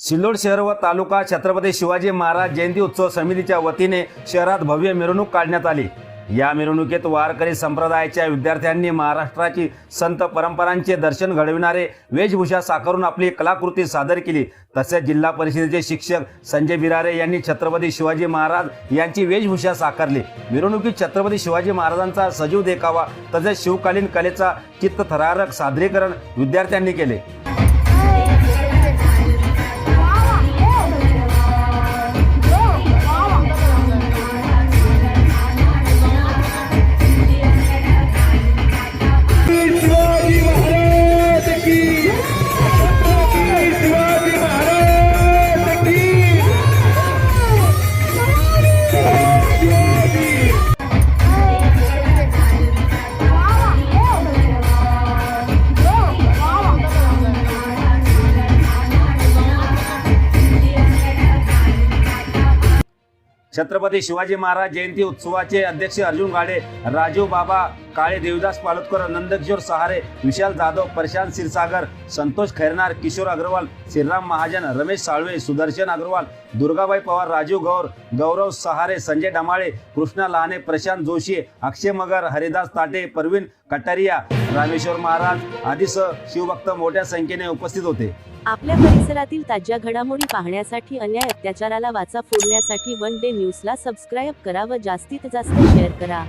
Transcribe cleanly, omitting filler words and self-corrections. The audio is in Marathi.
सिल्लोड शहर व तालुका छत्रपती शिवाजी महाराज जयंती उत्सव समितीच्या वतीने शहरात भव्य मिरवणूक काढण्यात आली। या मिरवणुकीत वारकरी संप्रदायाच्या विद्यार्थ्यांनी महाराष्ट्राची संत परंपरांचे दर्शन घडविणारे वेशभूषा साकारून आपली कलाकृती सादर केली। तसेच जिल्हा परिषदेचे शिक्षक संजय बिरारे यांनी छत्रपती शिवाजी महाराज यांची वेशभूषा साकारली। मिरवणुकीत छत्रपती शिवाजी महाराजांचा सजीव देखावा तसेच शिवकालीन कलेचा चित्तथरारक सादरीकरण विद्यार्थ्यांनी केले। छत्रपती शिवाजी महाराज जयंती उत्सवाचे अध्यक्ष अर्जुन गाडे, राजीव बाबा काळे, देवदास पालुतकर, नंदकिशोर सहारे, विशाल जाधव, प्रशांत क्षीरसागर, संतोष खैरनार, किशोर अग्रवाल, श्रीराम महाजन, रमेश साळवे, सुदर्शन अग्रवाल, दुर्गाबाई पवार, राजीव गौर, गौरव सहारे, संजय डमाळे, कृष्णा लहाने, प्रशांत जोशी, अक्षय मगर, हरिदास ताटे, परवीन कटारिया, रामेश्वर महाराज आदीसह शिवभक्त मोठ्या संख्येने उपस्थित होते। आपल्या परिसरातील ताज्या घडामोडी पाहण्यासाठी, अन्याय अत्याचाराला वाचा फोडण्यासाठी वन डे न्यूजला सबस्क्राईब करा व जास्तीत जास्त शेअर करा।